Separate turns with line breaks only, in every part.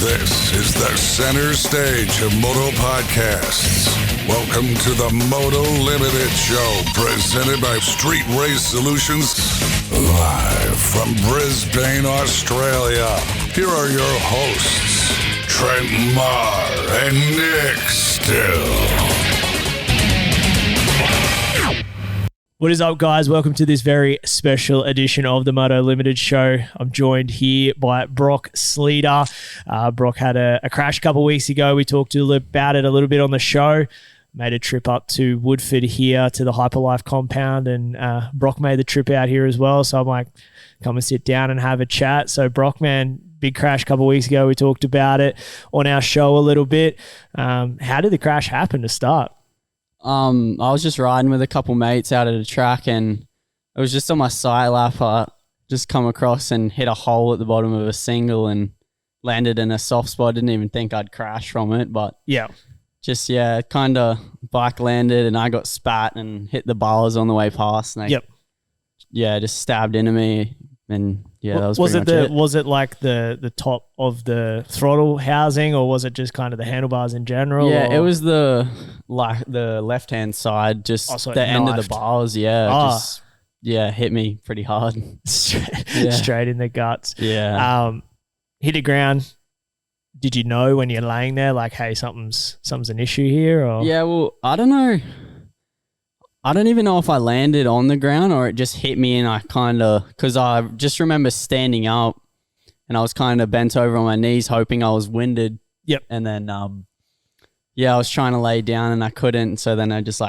This is the center stage of Moto Podcasts. Welcome to the Moto Limited Show, presented by Street Race Solutions, live from Brisbane, Australia. Here are your hosts, Trent Marr and Nick Still.
What is up, guys? Welcome to this very special edition of the Moto Limited Show. I'm joined here by Brock Sleader. Brock had a crash a couple of weeks ago. We talked about it a little bit on the show. Made a trip up to Woodford here to the Hyperlife compound, and Brock made the trip out here as well. So I'm like, come and sit down and have a chat. So Brock, man, big crash a couple of weeks ago. We talked about it on our show a little bit. How did the crash happen to start?
I was just riding with a couple mates out at a track, and it was just on my side lap. I just come across and hit a hole at the bottom of a single and landed in a soft spot. Didn't even think I'd crash from it, but kind of bike landed and I got spat and hit the bars on the way past. And just stabbed into me. And that was pretty much it.
Was it like the top of the throttle housing, or was it just kind of the handlebars in general?
Yeah, it was the left hand side, just the end of the bars. Yeah, hit me pretty hard,
straight in the guts.
Yeah,
hit the ground. Did you know when you're laying there, like, hey, something's an issue here? Or
yeah, well, I don't know. I don't even know if I landed on the ground or it just hit me, and I because I just remember standing up and I was kind of bent over on my knees hoping I was winded.
Yep.
And then, I was trying to lay down and I couldn't. So then I just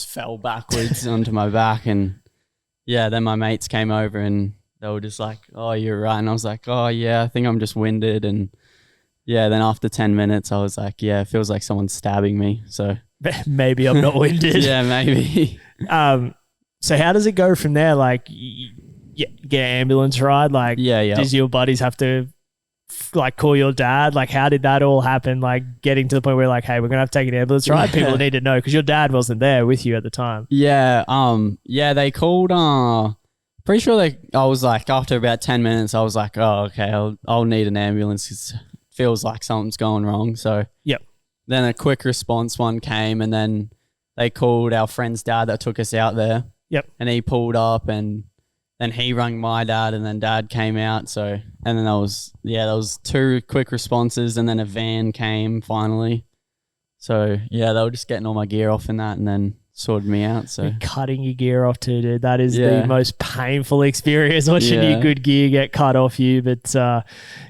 fell backwards onto my back, and then my mates came over and they were just like, oh, you're right. And I was like, oh yeah, I think I'm just winded. And then after 10 minutes I was like, yeah, it feels like someone's stabbing me. So
maybe I'm not winded.
Yeah, maybe.
So how does it go from there? Like, get an ambulance ride? Like, does your buddies have to like call your dad? Like, how did that all happen? Like, getting to the point where like, hey, we're gonna have to take an ambulance ride. People need to know because your dad wasn't there with you at the time.
Yeah. They called. Pretty sure I was like, after about 10 minutes, I was like, oh, okay, I'll need an ambulance. It feels like something's going wrong. So then a quick response one came, and then they called our friend's dad that took us out there.
Yep.
And he pulled up, and then he rang my dad, and then dad came out. So, and then there was two quick responses, and then a van came finally. So they were just getting all my gear off in that, and then sorted me out. So
you're cutting your gear off too, dude. That is the most painful experience, watching your good gear get cut off you. But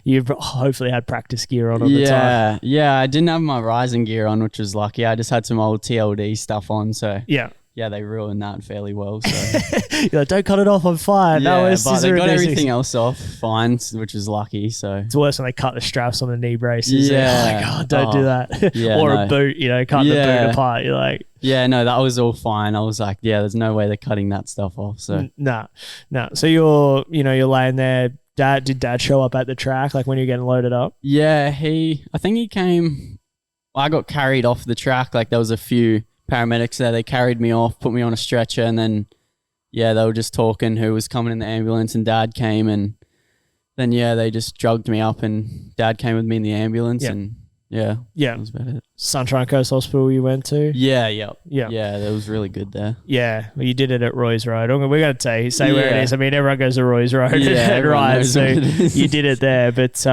you've hopefully had practice gear on at the time.
Yeah, I didn't have my Rising gear on, which was lucky. I just had some old TLD stuff on. So they ruined that fairly well. So
you're like, don't cut it off, I'm fine.
Yeah, but they got everything else off fine, which is lucky. So
it's worse when they cut the straps on the knee braces.
Yeah.
Oh, don't do that. Or a boot, cut the boot apart. You're like,
yeah, no, that was all fine. I was like, there's no way they're cutting that stuff off. So
no. So you're laying there. Did dad show up at the track, like when you're getting loaded up?
Yeah, I think he came. I got carried off the track. Like there was a few paramedics there. They carried me off, put me on a stretcher, and then they were just talking who was coming in the ambulance, and dad came, and then they just drugged me up, and dad came with me in the ambulance, and that was about it.
Sunshine Coast Hospital you went to?
Yeah, that was really good there.
Yeah, well, you did it at Roy's Road. We're going to say where it is. I mean, everyone goes to Roy's Road and rides, so you did it there. But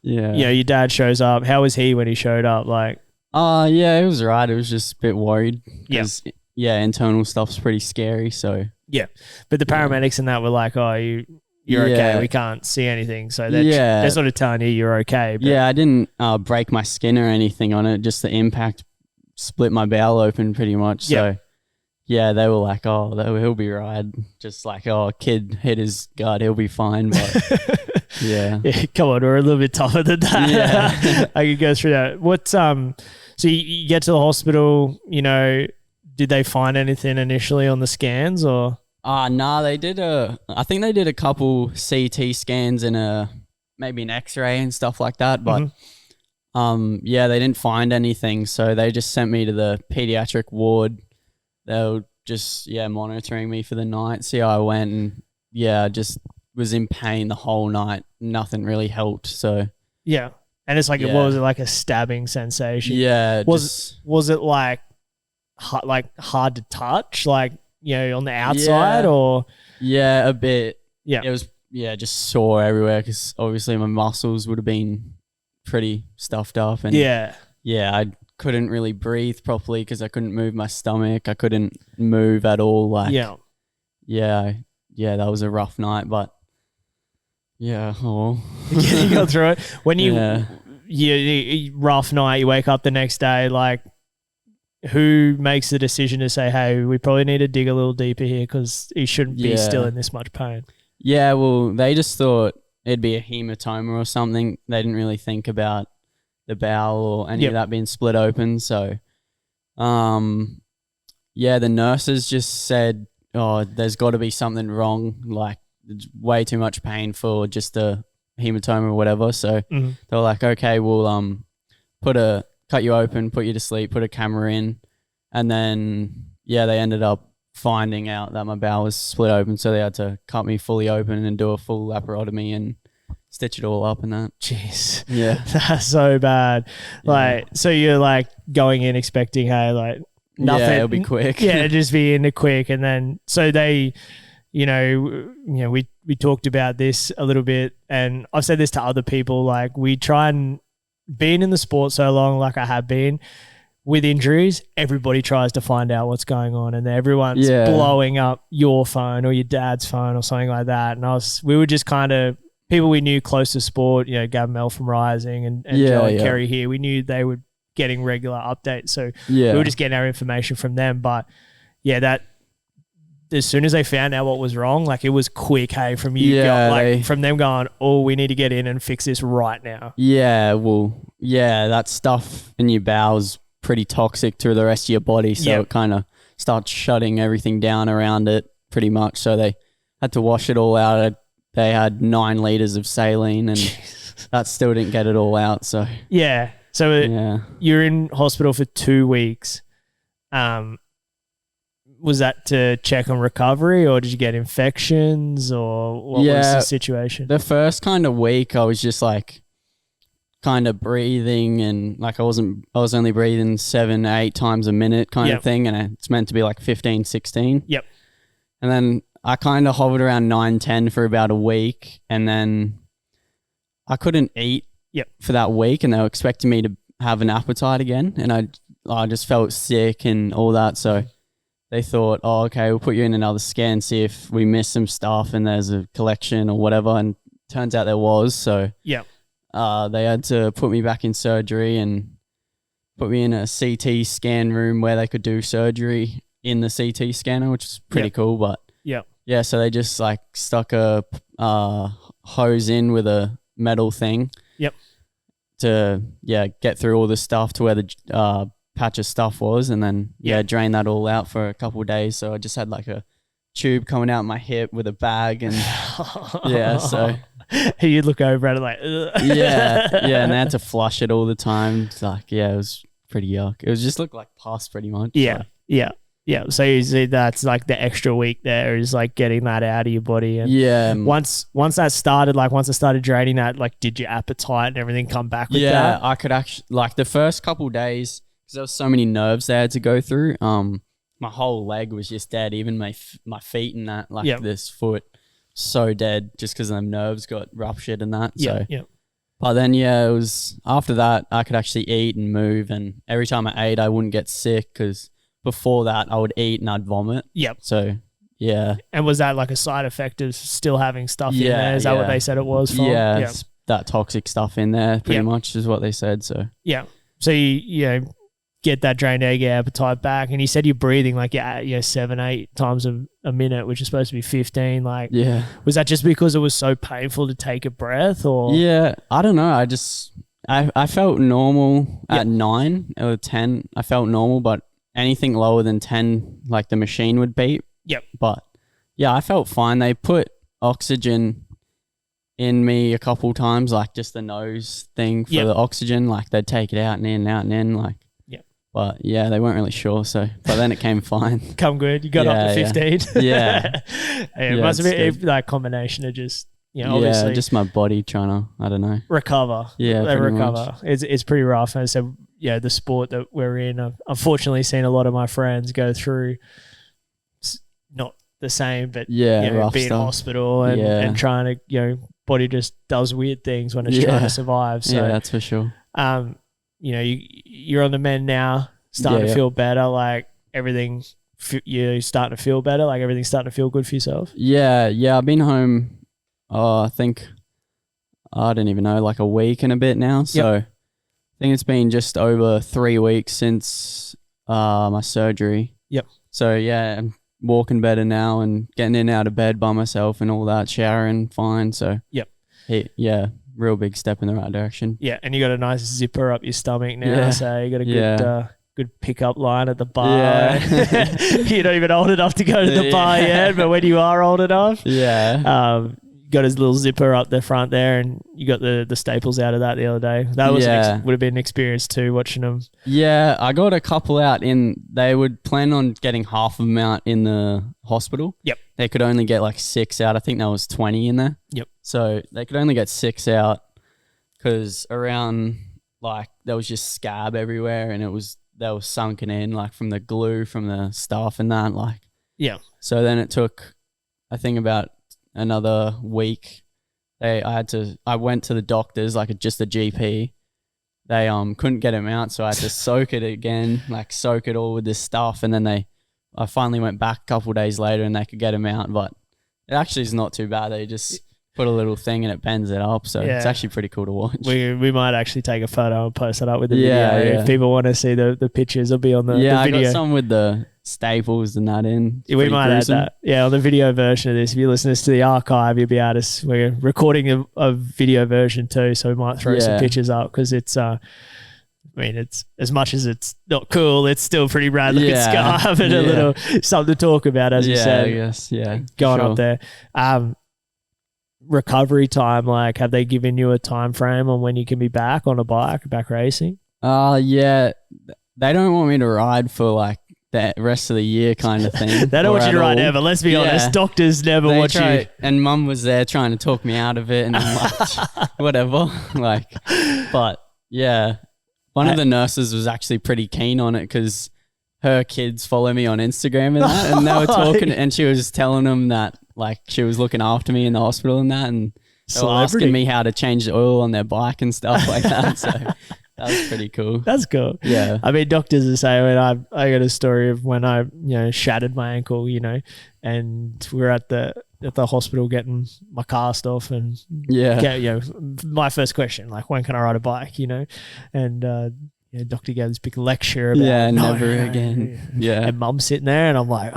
your dad shows up. How was he when he showed up? Like,
it was right. It was just a bit worried because internal stuff's pretty scary. So
but the paramedics and that were like, oh, you're okay. We can't see anything. So they're sort of telling you you're okay. But
I didn't break my skin or anything on it. Just the impact split my bowel open pretty much. So they were like, oh, he'll be right. Just like, oh, a kid hit his gut, he'll be fine. But
come on, we're a little bit tougher than that.
Yeah.
I could go through that. So you get to the hospital, did they find anything initially on the scans or?
No, they did I think they did a couple CT scans and maybe an X-ray and stuff like that. But they didn't find anything. So they just sent me to the pediatric ward. They were just, monitoring me for the night, see how I went. And I just was in pain the whole night. Nothing really helped. So
And it's like,
Yeah.
was it like a stabbing sensation?
Yeah.
Was it like hard to touch, like, you know, on the outside or?
Yeah, a bit.
Yeah.
It was, just sore everywhere because obviously my muscles would have been pretty stuffed up. And
Yeah.
I couldn't really breathe properly because I couldn't move my stomach. I couldn't move at all. Like, yeah, that was a rough night, but yeah,
you got through it. When you rough night, you wake up the next day, like, who makes the decision to say, hey, we probably need to dig a little deeper here because he shouldn't be still in this much pain?
Yeah, well, they just thought it'd be a hematoma or something. They didn't really think about the bowel or any of that being split open. So, the nurses just said, oh, there's got to be something wrong. Like, it's way too much pain for just a hematoma or whatever. So they were like, okay, we'll cut you open, put you to sleep, put a camera in. And then, they ended up finding out that my bowel was split open. So they had to cut me fully open and do a full laparotomy and stitch it all up and that.
Jeez.
Yeah.
That's so bad. Like, so you're like going in expecting, hey, like nothing.
Yeah, it'll be quick.
Just be in the quick. And then, so they, we talked about this a little bit, and I've said this to other people, like, we try and, being in the sport so long, like I have been, with injuries, everybody tries to find out what's going on, and everyone's blowing up your phone or your dad's phone or something like that. And we were just kind of people we knew close to sport, Gab Mel from Rising and Joe and Kerry here. We knew they were getting regular updates, so we were just getting our information from them. But that as soon as they found out what was wrong, like, it was quick. Hey, from you, from them going, oh, we need to get in and fix this right now. Yeah, well,
that stuff in your bowels pretty toxic to the rest of your body, so it kind of starts shutting everything down around it pretty much. So they had to wash it all out. They had 9 liters of saline, and that still didn't get it all out. So you're in hospital for 2 weeks. Was that to check on recovery, or did you get infections, or what was the situation? The first kind of week I was just like kind of breathing, and like I was only breathing 7-8 times a minute kind of thing, and it's meant to be like 15-16.
Yep.
And then I kind of hovered around 9-10 for about a week, and then I couldn't eat for that week, and they were expecting me to have an appetite again, and I just felt sick and all that. So they thought, oh, okay, we'll put you in another scan, see if we missed some stuff and there's a collection or whatever. And turns out there was. So they had to put me back in surgery and put me in a CT scan room where they could do surgery in the CT scanner, which is pretty cool. But so they just like stuck a hose in with a metal thing to get through all the stuff to where the patch of stuff was, and then drain that all out for a couple of days. So I just had like a tube coming out my hip with a bag, and so
you look over at it like ugh.
And they had to flush it all the time. It's like it was pretty yuck. It was just looked like pus pretty much.
So you see that's like the extra week there is like getting that out of your body. And once that started, like once I started draining that, like did your appetite and everything come back with that?
I could actually, like the first couple of days, because there was so many nerves they had to go through. My whole leg was just dead. Even my feet and that, like this foot, so dead just because the nerves got ruptured and that. But then it was after that I could actually eat and move, and every time I ate I wouldn't get sick, because before that I would eat and I'd vomit. So
And was that like a side effect of still having stuff in there? Is that what they said it was from?
It's that toxic stuff in there pretty much is what they said. So
so you get that drained egg appetite back, and you said you're breathing like 7-8 times a minute, which is supposed to be 15. Like was that just because it was so painful to take a breath, or
I don't know, I felt normal at 9 or 10. I felt normal, but anything lower than 10, like the machine would beep. But I felt fine. They put oxygen in me a couple times, like just the nose thing for the oxygen. Like they'd take it out and in, out and in, like. But they weren't really sure. So, but then it came fine.
Come good. You got up to 15.
Yeah.
It must have been that combination of just obviously
just my body trying to, I don't know.
recover.
Yeah,
they
pretty
recover.
much.
It's pretty rough. And so, the sport that we're in, I've unfortunately seen a lot of my friends go through not the same, but
rough
be in
stuff.
hospital and trying to, body just does weird things when it's trying to survive. So,
that's for sure.
You're on the mend now, starting to feel better, like everything, you're starting to feel better, like everything's starting to feel good for yourself.
Yeah, I've been home, I think, I don't even know, like a week and a bit now. So I think it's been just over 3 weeks since my surgery. Yep. So I'm walking better now and getting in and out of bed by myself and all that, showering fine. So real big step in the right direction.
Yeah, and you got a nice zipper up your stomach now, so you got a good pickup line at the bar. Yeah. You're not even old enough to go to the bar yet, but when you are old enough, got his little zipper up the front there, and you got the staples out of that the other day. That was would have been an experience too, watching them. Yeah,
I got a couple out they would plan on getting half of them out in the hospital.
Yep.
They could only get like 6 out. I think there was 20 in there.
Yep.
So they could only get 6 out because around like there was just scab everywhere, and they were sunken in like from the glue from the stuff and that like.
Yeah.
So then it took, I think, about another week. I went to the doctors, like just a GP. They couldn't get him out, so I had to soak it again, like soak it all with this stuff, and then I finally went back a couple of days later and they could get him out, but it actually is not too bad. They just put a little thing and it bends it up, so it's actually pretty cool to watch.
We might actually take a photo and post it up with the video. If people want to see the pictures, it'll be on the video.
I got some with the staples and that in.
We might gruesome. Add that. Yeah, on the video version of this. If you listen to the archive, you'll be able to. We're recording a video version too, so we might throw some pictures up because it's. It's as much as it's not cool, it's still pretty rad looking scarf and a little something to talk about, as you said.
I guess,
going up there. Recovery time, like, have they given you a time frame on when you can be back on a bike, back racing?
They don't want me to ride for like the rest of the year kind of thing.
They don't want you to ride ever. Let's be honest. Doctors never want you.
And Mum was there trying to talk me out of it, and I'm like, whatever. Like, but one of the nurses was actually pretty keen on it because her kids follow me on Instagram and that, and they were talking, and she was just telling them that like she was looking after me in the hospital and that, and they were asking me how to change the oil on their bike and stuff like that. So that was pretty cool.
That's cool.
Yeah.
I mean, doctors are saying, I got a story of when I, shattered my ankle, and we were at the hospital getting my cast off, and my first question, like, when can I ride a bike, and doctor gave this big lecture about
never again. Yeah.
And Mum's sitting there and I'm like,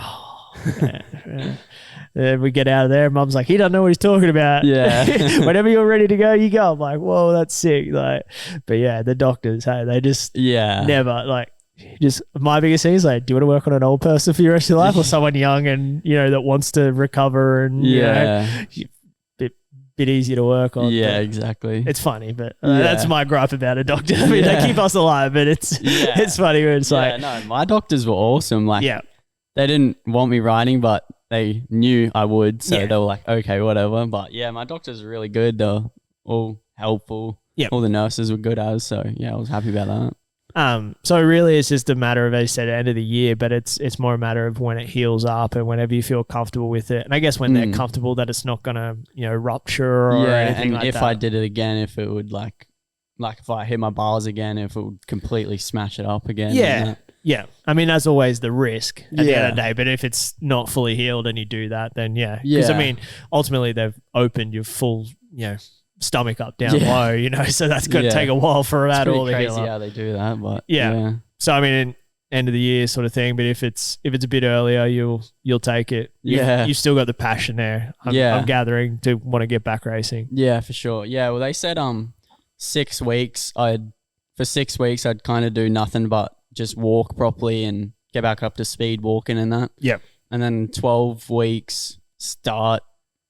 Then we get out of there, Mum's like, he doesn't know what he's talking about.
Yeah.
Whenever you're ready to go, you go. I'm like, whoa, that's sick. Like, but the doctors, hey, they just never like. Just my biggest thing is like, do you want to work on an old person for your rest of your life, or someone young and that wants to recover and bit easier to work on?
Yeah, exactly.
It's funny, but that's my gripe about a doctor. I mean, they keep us alive, but it's funny when it's like,
no, my doctors were awesome. Like, they didn't want me riding, but they knew I would, so they were like, okay, whatever. But my doctors were really good. They were all helpful. All the nurses were good as, so I was happy about that.
So really it's just a matter of, as you said, end of the year, but it's more a matter of when it heals up and whenever you feel comfortable with it. And I guess when they're comfortable that it's not going to, rupture or anything like that.
And if I did it again, if it would like if I hit my bars again, if it would completely smash it up again.
Yeah. I mean, that's always the risk at the end of the day, but if it's not fully healed and you do that, then Because I mean, ultimately they've opened your full, stomach up down low, so that's going to take a while for that all to heal up.
It's crazy how they do that, but
So I mean, end of the year sort of thing, but if it's a bit earlier, you'll take it. You've still got the passion there. I'm gathering to want to get back racing.
Yeah, for sure. Yeah, well, they said 6 weeks. For 6 weeks I'd kind of do nothing but just walk properly and get back up to speed walking and that.
Yeah.
And then 12 weeks start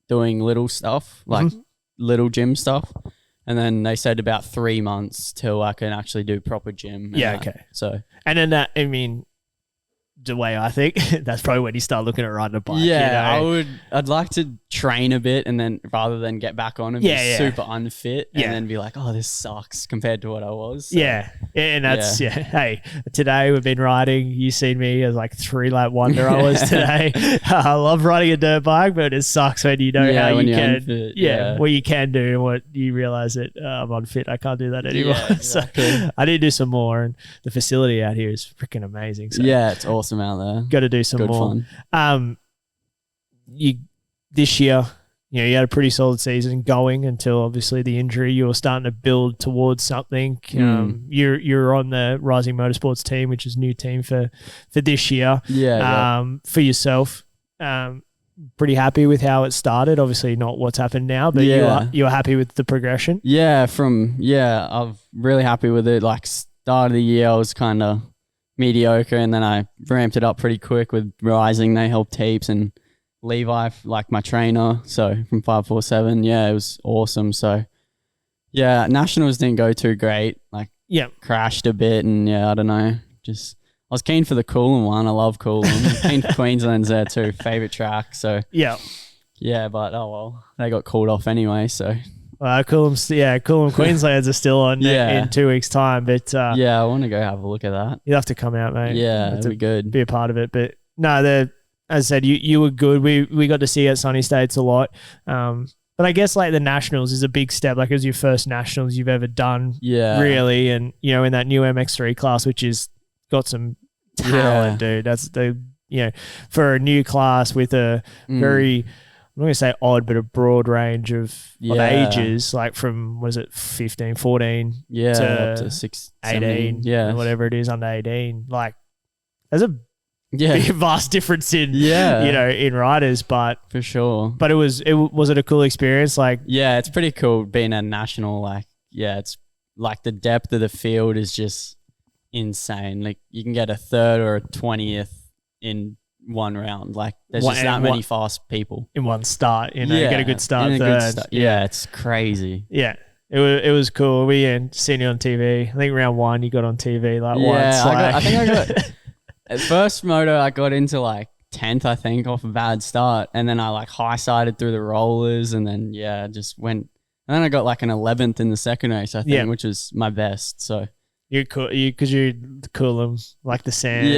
doing little stuff like. Little gym stuff, and then they said about 3 months till I can actually do proper gym.
Okay.
So
and then that, I mean, the way I think. That's probably when you start looking at riding a bike.
Yeah,
you know?
I'd like to train a bit and then rather than get back on and be super unfit and then be like, oh, this sucks compared to what I was. So,
yeah. And that's, hey, today we've been riding. You seen me as like 3-lap wonder I was today. I love riding a dirt bike, but it sucks when you know how you can. Unfit, what you can do and what you realize that I'm unfit. I can't do that anymore. Yeah, exactly. So I need to do some more. And the facility out here is freaking amazing. So
yeah, it's awesome out there.
Got to do some more.
Fun.
This year, you know, you had a pretty solid season going until obviously the injury. You were starting to build towards something. You're on the Rising Motorsports team, which is a new team for this year. For yourself, pretty happy with how it started. Obviously, not what's happened now, but you are happy with the progression.
I'm really happy with it. Like start of the year, I was kind of mediocre, and then I ramped it up pretty quick with Rising. They helped heaps, and Levi, like my trainer, so from 547, it was awesome. So nationals didn't go too great, like crashed a bit, and I don't know, just I was keen for the Coolum one. I love Coolum. Keen for Queensland's there too, favorite track. So but oh well, they got called off anyway. So
Coolum Queensland's are still on in 2 weeks' time, but
I want to go have a look at that.
You'll have to come out, mate.
It'd be good,
be a part of it. But no, as I said, you were good. We got to see you at Sunny States a lot. But I guess like the Nationals is a big step. Like it was your first Nationals you've ever done, really. And, you know, in that new MX3 class, which is got some talent, dude. That's for a new class with a very, I'm not going to say odd, but a broad range of ages, like from, 15, 14
to up to
18, whatever it is, under 18. Like there's a big vast difference in in riders, but
for sure.
But was it a cool experience? Like
it's pretty cool being a national. Like it's like the depth of the field is just insane. Like you can get a third or a 20th in one round. Like there's just that many fast people
in one start. You know, get a good start.
It's crazy.
Yeah. It was cool. We seen you on TV. I think round 1 you got on TV once.
I think I got at first moto I got into like 10th, I think, off a bad start, and then I like high-sided through the rollers, and then just went, and then I got like an 11th in the second race, I think, which was my best. So
you're cool, because you're cool, like the sand.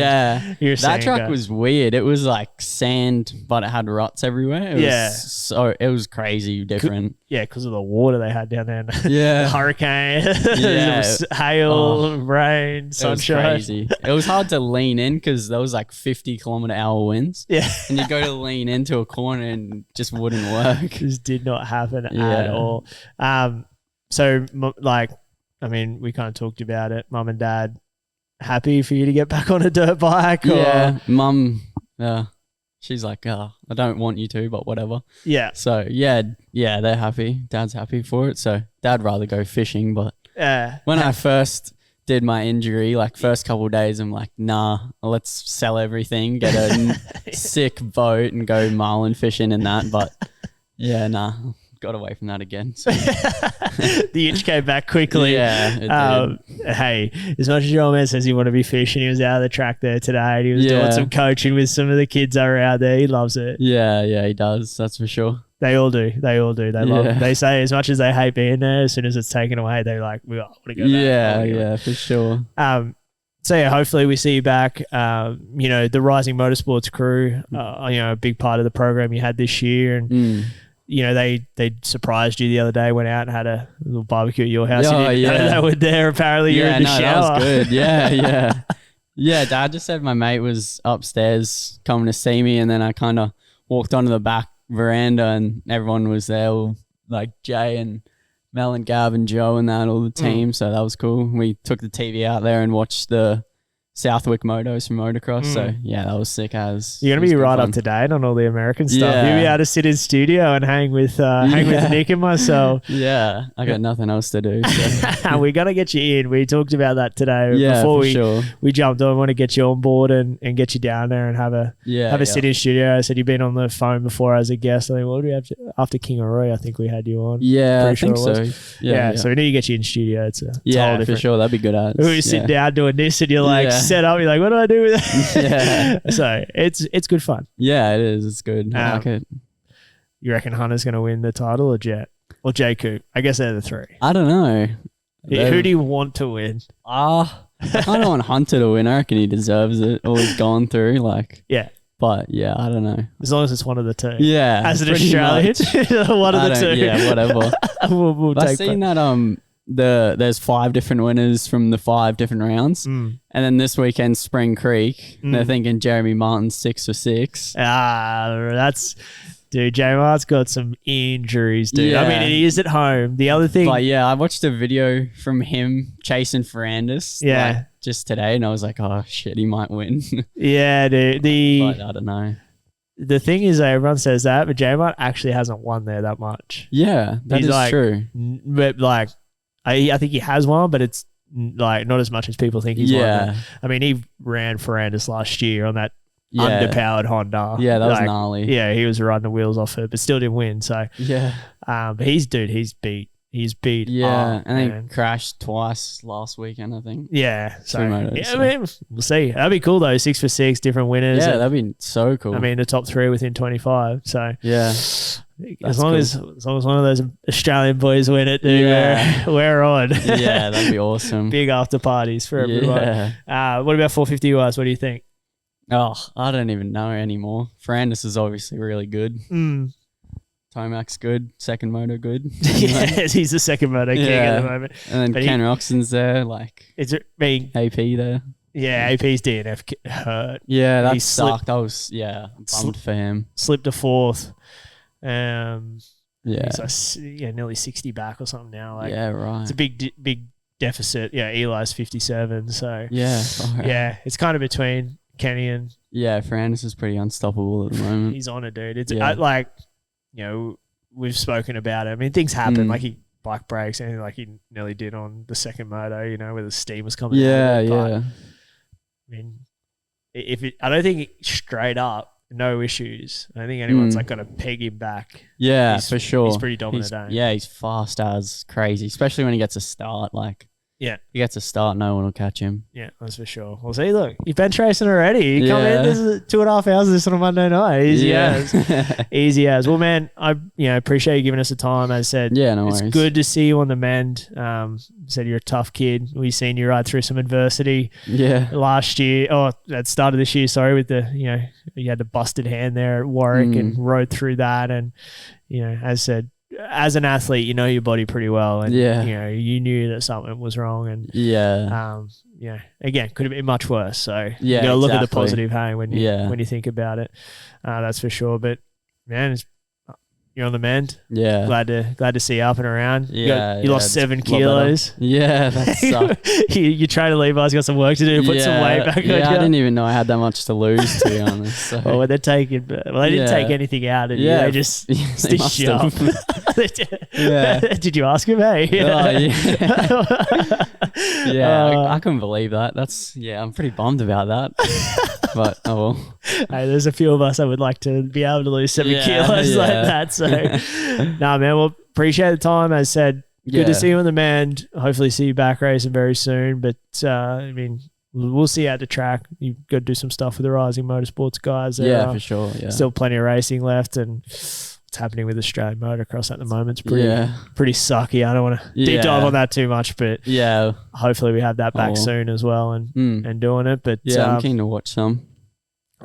That track was weird. It was like sand, but it had ruts everywhere. It was crazy different.
Because of the water they had down there.
The
hurricane. It was hail, rain, sunshine.
It was crazy. It was hard to lean in because there was like 50-kilometer-hour winds. And you go to lean into a corner and it just wouldn't work.
Just did not happen at all. So like, I mean, we kind of talked about it. Mum and Dad happy for you to get back on a dirt bike?
Mum, she's like, I don't want you to, but whatever. So, they're happy. Dad's happy for it. So, Dad'd rather go fishing, but when I first did my injury, like first couple of days, I'm like, nah, let's sell everything, get a sick boat and go marlin fishing and that. But, got away from that again. So.
The itch came back quickly. Hey, as much as your old man says he want to be fishing, he was out of the track there today and he was doing some coaching with some of the kids that are out there. He loves it.
Yeah, he does. That's for sure.
They all do. They love it. They say as much as they hate being there, as soon as it's taken away, they're like, we want to go back.
For sure.
So hopefully we see you back. The Rising Motorsports crew, a big part of the program you had this year, and they surprised you the other day, went out and had a little barbecue at your house. They were there. Apparently you're in the shower.
That was good. Dad just said my mate was upstairs coming to see me, and then I kind of walked onto the back veranda and everyone was there, like Jay and Mel and Gav and Joe and that, all the team. So that was cool. We took the TV out there and watched the Southwick motos from motocross. So that was sick as.
You're gonna be right up to date on all the American stuff. You'll be able to sit in studio and hang with Nick and myself.
I got nothing else to do. So.
We're gonna get you in. We talked about that today. Before we jumped on. I want to get you on board and get you down there and have a sit in studio. I said you've been on the phone before as a guest. I think what did we have after King of Roy? I think we had you on.
I think so.
So we need to get you in studio. It's a
for sure. That'd be good.
We sit down doing this and you're like set up. You're like, what do I do with that?
Yeah.
So it's good fun.
Yeah, it is. It's good. I like it.
You reckon Hunter's going to win the title or Jet? Or J. Coop? I guess they're the three.
I don't know.
Who do you want to win?
I don't want Hunter to win. I reckon he deserves it. All he's gone through, like.
Yeah.
But yeah, I don't know.
As long as it's one of the two.
Yeah.
As an Australian, one of the two.
Yeah, whatever.
we'll
I've
take
seen that there's 5 different winners from the 5 different rounds. And then this weekend, Spring Creek, they're thinking Jeremy Martin's 6 for 6.
Dude, J Mart's got some injuries, dude.
Yeah.
I mean, he is at home. The other thing...
But yeah, I watched a video from him chasing Ferrandis just today, and I was like, oh, shit, he might win.
Yeah, dude.
But I don't know.
The thing is, everyone says that, but J Mart actually hasn't won there that much.
Yeah, that is true.
But, like, I think he has won, but it's, like, not as much as people think he's won there. I mean, he ran Ferrandis last year on that underpowered Honda.
Yeah, that was gnarly.
Yeah, he was riding the wheels off it, but still didn't win. So
yeah,
but he's beat.
Yeah, and he crashed twice last weekend, I think.
Yeah, so
motos,
I mean, we'll see. That'd be cool though. 6 for 6, different winners.
Yeah, that'd be so cool.
I mean, the top 3 within 25. So
yeah,
as long as one of those Australian boys win it, dude, we're on.
Yeah, that'd be awesome.
Big after parties for everyone.
Yeah.
What about 450 US? What do you think?
Oh, I don't even know anymore. Ferrandis is obviously really good. Tomac's good. Second moto good.
Yes, he's the second moto king at the moment.
And then Ken Roxon's there. Like,
is it being
AP there?
Yeah, AP's DNF hurt.
Yeah, that sucked. I was bummed for him.
Slipped to 4th.
Yeah,
he's like, nearly 60 back or something now. Like,
yeah, right.
It's a big deficit. Yeah, Eli's 57. So
yeah,
yeah, it's kind of between Kenny and
Ferrandis is pretty unstoppable at the moment.
He's on it, dude. It's like, you know, we've spoken about it. I mean, things happen. Like he bike breaks, and like he nearly did on the second moto. You know, where the steam was coming.
Yeah,
out I mean, I don't think straight up, no issues. I don't think anyone's like going to peg him back.
Yeah, for sure.
He's pretty dominant.
He's fast as crazy, especially when he gets a start. Like,
yeah,
he gets a start, no one will catch him.
Yeah, that's for sure. Well, see, look, you've bench racing already. You come in, this is 2.5 hours this on a Monday night. Easy as. Well, man, I appreciate you giving us the time. As I said,
no
it's
worries.
good to see you on the mend. Said you're a tough kid. We've seen you ride through some adversity.
Yeah.
Last year, at the start of this year, sorry, with the you had the busted hand there at Warwick and rode through that, and as I said, as an athlete, you know your body pretty well, and you knew that something was wrong, and again, could have been much worse. So you got to look at the positive, hey, when you think about it. That's for sure. But man, you're on the mend.
Yeah,
glad to see you up and around. You lost 7
better.
kilos.
Yeah, that sucked.
you trying to leave us, got some work to do, put some weight back on.
Yeah, I didn't even know I had that much to lose, to be honest. So.
Well, they didn't take anything out of you. They just stitched you up. Did you ask him? Hey.
I couldn't believe that. I'm pretty bummed about that. But oh well.
Hey, there's a few of us that would like to be able to lose 7 kilos like that. So, man, well, appreciate the time. As I said, good to see you on the mend. Hopefully, see you back racing very soon. But I mean, we'll see you at the track. You've got to do some stuff with the Rising Motorsports guys.
For sure. Yeah,
still plenty of racing left, and what's happening with Australian motocross at the moment is pretty sucky. I don't want to deep dive on that too much, but hopefully we have that back soon as well, and doing it. But
I'm keen to watch some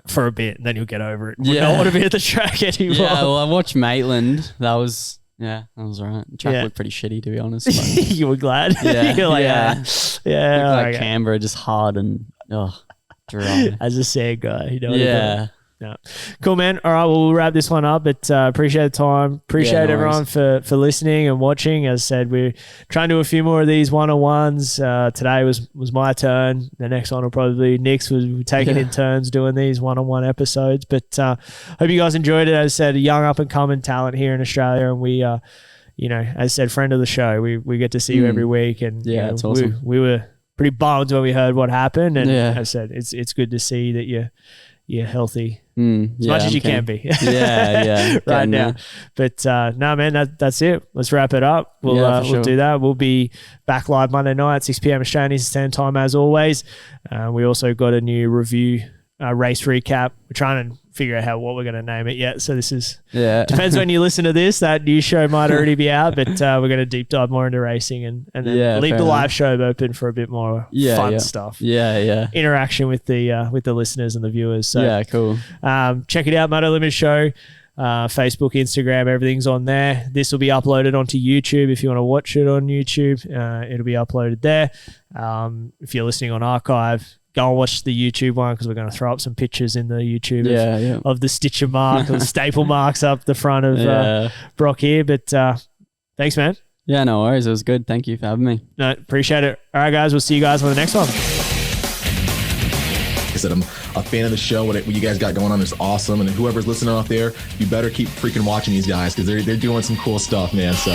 for a bit, and then you'll get over it. You don't want to be at the track anymore.
Yeah, well, I watched Maitland. That was all right. The track looked pretty shitty, to be honest. But
you were glad.
Yeah,
you're like,
like Canberra, just hard and dry.
As a sad guy, you know. No. Cool, man. All right, well, we'll wrap this one up, but appreciate the time. Appreciate everyone for listening and watching. As I said, we're trying to do a few more of these one-on-ones. Today was my turn. The next one will probably be Nick's. We're taking in turns doing these one-on-one episodes. But hope you guys enjoyed it. As I said, a young up-and-coming talent here in Australia, and we, as I said, friend of the show. We get to see you every week, and
it's awesome.
We were pretty bummed when we heard what happened, and as I said, it's good to see that you're healthy.
As
much as you can be.
Yeah.
Right now. But no, man, that's it. Let's wrap it up. We'll do that. We'll be back live Monday night, 6 p.m. Australian Standard Time as always. We also got a new review race recap. We're trying to figure out what we're going to name it yet. So this is depends when you listen to this. That new show might already be out, but we're going to deep dive more into racing and then leave the live show open for a bit more fun stuff. Interaction with the listeners and the viewers. So
cool.
Check it out, Moto Limited Show. Facebook, Instagram, everything's on there. This will be uploaded onto YouTube if you want to watch it on YouTube. It'll be uploaded there. If you're listening on archive, go and watch the YouTube one because we're going to throw up some pictures in the YouTube of the stitcher mark or the staple marks up the front of Brock here. But thanks, man.
Yeah, no worries. It was good. Thank you for having me.
No, appreciate it. All right, guys. We'll see you guys on the next one.
Like I said, I'm a fan of the show. What you guys got going on is awesome. And whoever's listening out there, you better keep freaking watching these guys because they're doing some cool stuff, man. So